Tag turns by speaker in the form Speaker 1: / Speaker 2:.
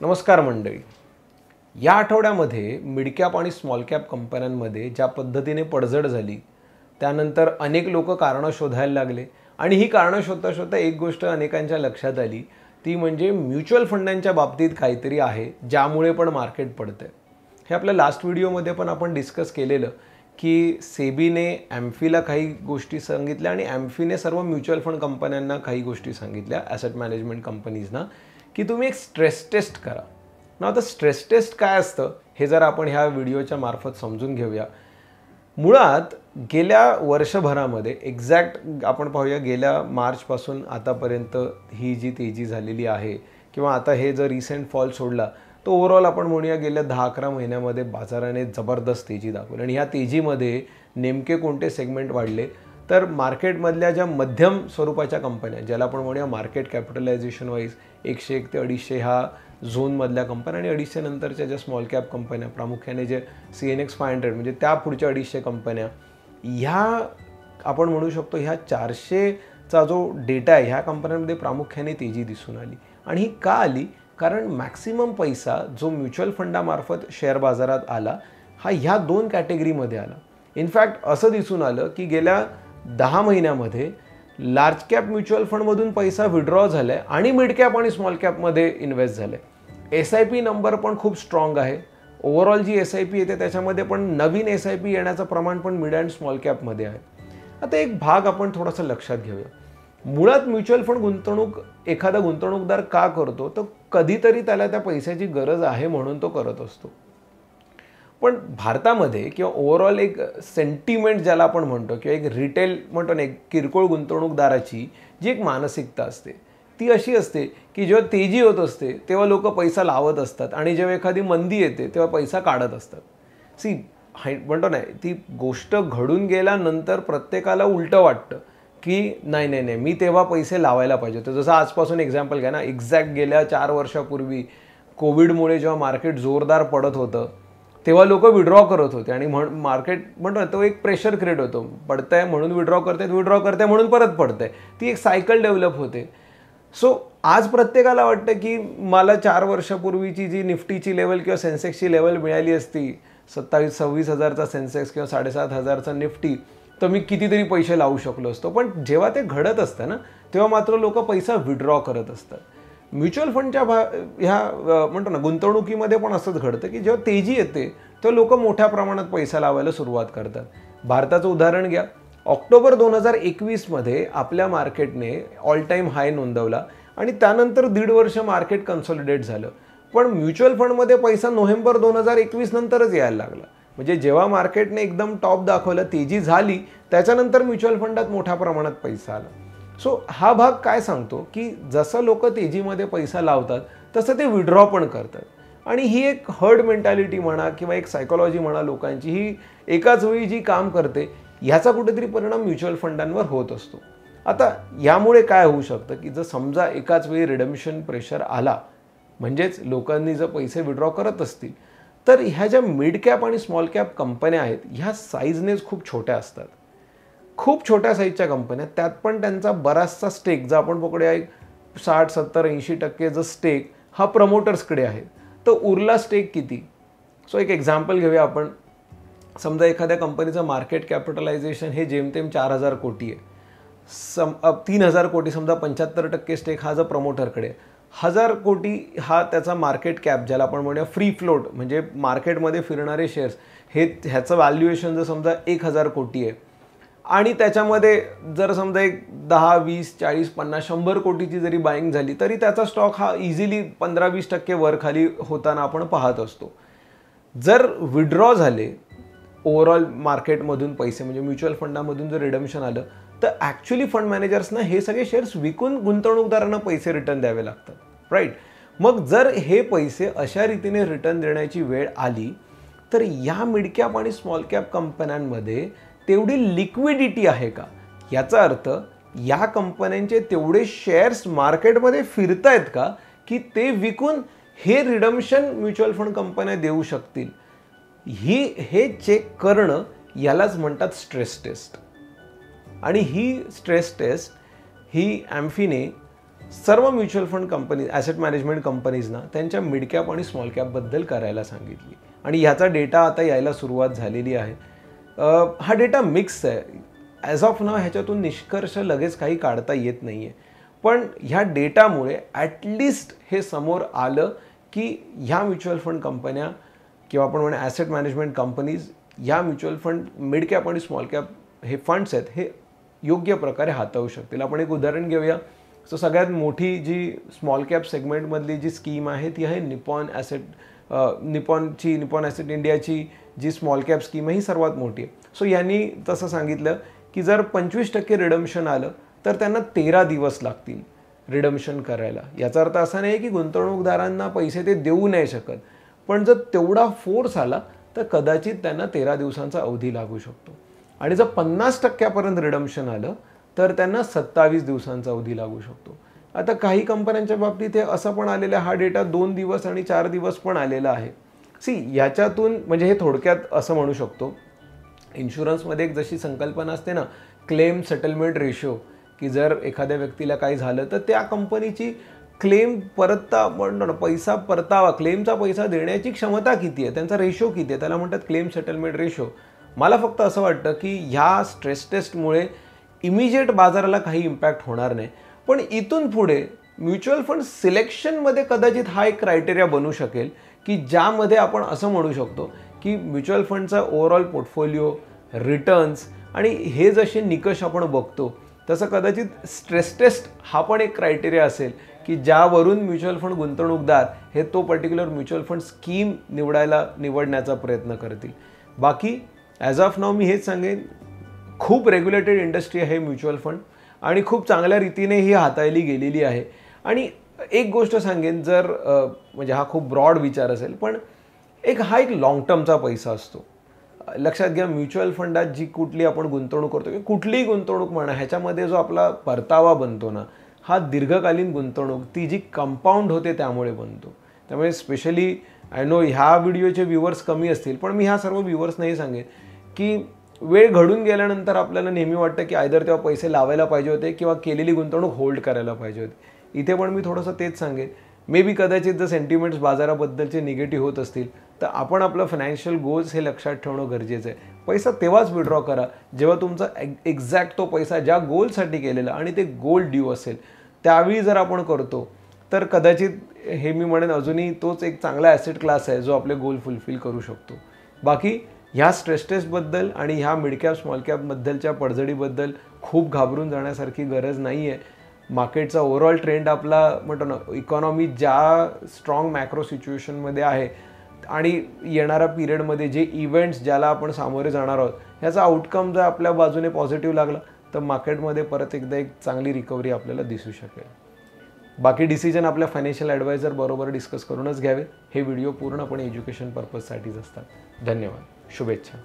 Speaker 1: नमस्कार मंडळी. या आठवड्यामध्ये मिड कॅप आणि स्मॉल कॅप कंपन्यांमध्ये ज्या पद्धतीने पडझड झाली त्यानंतर अनेक लोक कारणं शोधायला लागले आणि ही कारणं शोधता शोधता एक गोष्ट अनेकांच्या लक्षात आली, ती म्हणजे म्युच्युअल फंडांच्या बाबतीत काहीतरी आहे ज्यामुळे पण मार्केट पडतंय. हे आपल्या लास्ट व्हिडिओमध्ये पण आपण डिस्कस केलेलं की सेबीने ॲम्फीला काही गोष्टी सांगितल्या आणि ॲम्फीने सर्व म्युच्युअल फंड कंपन्यांना काही गोष्टी सांगितल्या, ॲसेट मॅनेजमेंट कंपनीजना, की तुम्ही एक स्ट्रेस टेस्ट करा. ना आता स्ट्रेस टेस्ट काय असतं हे जर आपण ह्या व्हिडिओच्या मार्फत समजून घेऊया. मुळात गेल्या वर्षभरामध्ये एक्झॅक्ट आपण पाहूया, गेल्या मार्चपासून आतापर्यंत ही जी तेजी झालेली आहे किंवा आता हे जर रिसेंट फॉल सोडला तर ओव्हरऑल आपण म्हणूया गेल्या 10-11 महिन्यामध्ये बाजाराने जबरदस्त तेजी दाखवली. आणि ह्या तेजीमध्ये नेमके कोणते सेगमेंट वाढले तर मार्केटमधल्या ज्या मध्यम स्वरूपाच्या कंपन्या, ज्याला आपण म्हणूया मार्केट कॅपिटलायझेशन वाईज 101 ते 250 ह्या झोनमधल्या कंपन्या, आणि 250 नंतरच्या ज्या स्मॉल कॅप कंपन्या, प्रामुख्याने जे CNX 500 म्हणजे त्या पुढच्या 250 कंपन्या, ह्या आपण म्हणू शकतो ह्या 400चा जो डेटा आहे ह्या कंपन्यांमध्ये प्रामुख्याने तेजी दिसून आली. आणि ही का आली? कारण मॅक्सिमम पैसा जो म्युच्युअल फंडामार्फत शेअर बाजारात आला हा ह्या दोन कॅटेगरीमध्ये आला. इनफॅक्ट असं दिसून आलं की गेल्या 10 महिन्यामध्ये लार्ज कॅप म्युच्युअल फंडमधून पैसा विड्रॉ झाला आहे आणि मिड कॅप आणि स्मॉल कॅपमध्ये इन्व्हेस्ट झाले. SIP नंबर पण खूप स्ट्रॉंग आहे. ओव्हरऑल जी SIP येते त्याच्यामध्ये पण नवीन SIP येण्याचं प्रमाण पण मिड अँड स्मॉल कॅपमध्ये आहे. आता एक भाग आपण थोडासा लक्षात घेऊया. मुळात म्युच्युअल फंड गुंतवणूक एखादा गुंतवणूकदार का करतो तर कधीतरी त्याला त्या पैशाची गरज आहे म्हणून तो करत असतो. पण भारतामध्ये किंवा ओव्हरऑल एक सेंटिमेंट ज्याला आपण म्हणतो किंवा एक रिटेल म्हणतो ना, एक किरकोळ गुंतवणूकदाराची जी एक मानसिकता असते ती अशी असते की जेव्हा तेजी होत असते तेव्हा लोक पैसा लावत असतात आणि जेव्हा एखादी मंदी येते तेव्हा पैसा काढत असतात. म्हणतो ना, ती गोष्ट घडून गेल्यानंतर प्रत्येकाला उलटं वाटतं की नाही नाही नाही मी तेव्हा पैसे लावायला पाहिजे होते. जसं आजपासून एक्झाम्पल घ्या ना, एक्झॅक्ट गेल्या 4 वर्षापूर्वी कोविडमुळे जेव्हा मार्केट जोरदार पडत होतं तेव्हा लोक विड्रॉ करत होते आणि मार्केट म्हणतो ना, तो एक प्रेशर क्रिएट होतो, पडतंय म्हणून विड्रॉ करते म्हणून परत पडतंय, ती एक सायकल डेव्हलप होते. सो आज प्रत्येकाला वाटतं की मला 4 वर्षापूर्वीची जी निफ्टीची लेवल किंवा सेन्सेक्सची लेवल मिळाली असती 27-26 हजारचा सेन्सेक्स किंवा 7,500चा निफ्टी, तर मी कितीतरी पैसे लावू शकलो असतो. पण जेव्हा ते घडत असतं ना तेव्हा मात्र लोक पैसा विड्रॉ करत असतात. म्युच्युअल फंडच्या ह्या म्हणतो ना गुंतवणुकीमध्ये पण असंच घडतं की जेव्हा तेजी येते तेव्हा लोक मोठ्या प्रमाणात पैसा लावायला सुरुवात करतात. भारताचं उदाहरण घ्या. ऑक्टोबर 2021मध्ये आपल्या मार्केटने ऑल टाईम हाय नोंदवला आणि त्यानंतर 1.5 वर्ष मार्केट कन्सॉलिडेट झालं. पण म्युच्युअल फंडमध्ये पैसा नोव्हेंबर 2021 नंतरच यायला लागला. म्हणजे जेव्हा मार्केटने एकदम टॉप दाखवलं, तेजी झाली, त्याच्यानंतर म्युच्युअल फंडात मोठ्या प्रमाणात पैसा आला. सो हा भाग काय सांगतो की जसं लोक तेजीमध्ये पैसा लावतात तसं ते विड्रॉ पण करतात. आणि ही एक हर्ड मेंटॅलिटी म्हणा किंवा एक सायकोलॉजी म्हणा लोकांची, ही एकाच वेळी जी काम करते ह्याचा कुठेतरी परिणाम म्युच्युअल फंडांवर होत असतो. आता यामुळे काय होऊ शकतं की जर समजा एकाच वेळी रिडम्पशन प्रेशर आला, म्हणजेच लोकांनी जर पैसे विड्रॉ करत असतील, तर ह्या ज्या मिड कॅप आणि स्मॉल कॅप कंपन्या आहेत ह्या साईजनेच खूप छोट्या असतात. खूप छोट्या साईजच्या कंपन्या, त्यात पण त्यांचा बराचसा स्टेक, जर आपण पकडूया 60-70-80% जो स्टेक हा प्रमोटर्सकडे आहे, तर उरला स्टेक किती? सो एक एक्झाम्पल घेऊया आपण. समजा एखाद्या कंपनीचं मार्केट कॅपिटलायझेशन हे जेमतेम 4,000 कोटी आहे. 3,000 कोटी समजा 75% स्टेक हा जर प्रमोटरकडे, 1,000 कोटी हा त्याचा मार्केट कॅप, ज्याला आपण म्हणूया फ्री फ्लोट, म्हणजे मार्केटमध्ये फिरणारे शेअर्स, ह्याचं व्हॅल्युएशन जर समजा 1,000 कोटी आहे आणि त्याच्यामध्ये जर समजा एक 10, 20, 40, 50, 100 कोटीची जरी बाईंग झाली तरी त्याचा स्टॉक हा इझिली 15-20% वर खाली होताना आपण पाहत असतो. जर विड्रॉ झाले ओव्हरऑल मार्केटमधून पैसे, म्हणजे म्युच्युअल फंडामधून जर रिडम्पशन आलं, तर ॲक्च्युली फंड मॅनेजर्सना हे सगळे शेअर्स विकून गुंतवणूकदारांना पैसे रिटर्न द्यावे लागतात, राईट? मग जर हे पैसे अशा रीतीने रिटर्न देण्याची वेळ आली तर या मिड कॅप आणि स्मॉल कॅप कंपन्यांमध्ये तेवढी लिक्विडिटी आहे का? याचा अर्थ या कंपन्यांचे तेवढे शेअर्स मार्केटमध्ये फिरतायत का की ते विकून हे रिडम्पशन म्युच्युअल फंड कंपन्या देऊ शकतील? हे चेक करणं यालाच म्हणतात स्ट्रेस टेस्ट. आणि ही स्ट्रेस टेस्ट ही ॲम्फीने सर्व mutual fund company, asset management कंपनीजना त्यांच्या मिड कॅप आणि स्मॉल कॅपबद्दल करायला सांगितली आणि ह्याचा डेटा आता यायला सुरुवात झालेली आहे. हा डेटा मिक्स आहे. ॲज ऑफ नाव ह्याच्यातून निष्कर्ष लगेच काही काढता येत नाही आहे, पण ह्या डेटामुळे ॲटलिस्ट हे समोर आलं की ह्या म्युच्युअल फंड कंपन्या किंवा आपण म्हणा ॲसेट मॅनेजमेंट कंपनीज या म्युच्युअल फंड मिड कॅप आणि स्मॉल कॅप हे फंड्स आहेत हे योग्य प्रकारे हाताळू शकतील. आपण एक उदाहरण घेऊया. सो सगळ्यात मोठी जी स्मॉल कॅप सेगमेंटमधली जी स्कीम आहे ती आहे निपॉन ॲसेट इंडियाची जी स्मॉल कॅप स्कीम आहे ही सर्वात मोठी आहे. सो यांनी तसं सांगितलं की जर 25% रिडम्शन आलं तर त्यांना 13 दिवस लागतील रिडम्शन करायला. याचा अर्थ असा नाही की गुंतवणूकदारांना पैसे ते देऊ नाही शकत, पण जर तेवढा फोर्स आला तर कदाचित त्यांना 13 दिवसांचा अवधी लागू शकतो. आणि जर 50% रिडम्शन आलं तर त्यांना 27 दिवसांचा अवधी लागू शकतो. आता काही कंपन्यांच्या बाबतीत हे असं पण आलेलं आहे, हा डेटा 2 दिवस आणि 4 दिवस पण आलेला आहे. याच्यातून म्हणजे हे थोडक्यात असं म्हणू शकतो, इन्शुरन्समध्ये एक जशी संकल्पना असते ना क्लेम सेटलमेंट रेशो, की जर एखाद्या व्यक्तीला काही झालं तर त्या कंपनीची क्लेम पैसा परतावा, क्लेमचा पैसा देण्याची क्षमता किती आहे, त्यांचा रेशो किती आहे, त्याला म्हणतात क्लेम सेटलमेंट रेशो. मला फक्त असं वाटतं की ह्या स्ट्रेस टेस्टमुळे इमिजिएट बाजाराला काही इम्पॅक्ट होणार नाही, पण इथून पुढे म्युच्युअल फंड सिलेक्शनमध्ये कदाचित हा एक क्रायटेरिया बनू शकेल की ज्यामध्ये आपण असं म्हणू शकतो की म्युच्युअल फंडचा ओव्हरऑल पोर्टफोलिओ, रिटर्न्स आणि हे जसे निकष आपण बघतो तसं कदाचित स्ट्रेस टेस्ट हा पण एक क्रायटेरिया असेल की ज्यावरून म्युच्युअल फंड गुंतवणूकदार हे तो पर्टिक्युलर म्युच्युअल फंड स्कीम निवडण्याचा प्रयत्न करतील. बाकी ॲज ऑफ नाव मी हेच सांगेन, खूप रेग्युलेटेड इंडस्ट्री आहे म्युच्युअल फंड आणि खूप चांगल्या रीतीने ही हाताळली गेलेली आहे. आणि एक गोष्ट सांगेन, जर म्हणजे हा खूप ब्रॉड विचार असेल, पण हा एक लॉंग टर्मचा पैसा असतो. लक्षात घ्या, म्युच्युअल फंडात जी कुठली आपण गुंतवणूक करतो किंवा कुठलीही गुंतवणूक म्हणा, ह्याच्यामध्ये जो आपला परतावा बनतो ना, हा दीर्घकालीन गुंतवणूक ती जी कंपाऊंड होते त्यामुळे बनतो. त्यामुळे स्पेशली आय नो ह्या व्हिडिओचे व्ह्यूवर्स कमी असतील, पण मी ह्या सर्व व्ह्यूवर्सनाही सांगेन की वेळ घडून गेल्यानंतर आपल्याला नेहमी वाटतं की आयदर तेव्हा पैसे लावायला पाहिजे होते किंवा केलेली गुंतवणूक होल्ड करायला पाहिजे होती. इथे पण मी थोडंसं तेच सांगेन, मे बी कदाचित जर सेंटिमेंट्स बाजाराबद्दलचे निगेटिव्ह होत असतील तर आपण आपलं फायनान्शियल गोल्स हे लक्षात ठेवणं गरजेचं आहे. पैसा तेव्हाच विड्रॉ करा जेव्हा तुमचा एक्झॅक्ट तो पैसा ज्या गोलसाठी केलेला आणि ते गोल ड्यू असेल, त्यावेळी जर आपण करतो तर कदाचित हे मी म्हणेन अजूनही तोच एक चांगला ॲसेट क्लास आहे जो आपले गोल फुलफिल करू शकतो. बाकी ह्या स्ट्रेस टेस्टबद्दल आणि ह्या मिड कॅप स्मॉल कॅपबद्दलच्या पडझडीबद्दल खूप घाबरून जाण्यासारखी गरज नाही आहे. मार्केटचा ओव्हरऑल ट्रेंड आपला म्हणतो ना, इकॉनॉमी ज्या स्ट्रॉंग मॅक्रो सिच्युएशनमध्ये आहे आणि येणाऱ्या पिरियडमध्ये जे इव्हेंट्स ज्याला आपण सामोरे जाणार आहोत ह्याचा आउटकम जर आपल्या बाजूने पॉझिटिव्ह लागला तर मार्केटमध्ये परत एकदा एक चांगली रिकव्हरी आपल्याला दिसू शकेल. बाकी डिसिजन आपल्या फायनान्शियल ॲडवायझर बरोबर डिस्कस करूनच घ्यावे. हे व्हिडिओ पूर्णपणे एज्युकेशन पर्पजसाठीच असतात. धन्यवाद. शुभेच्छा.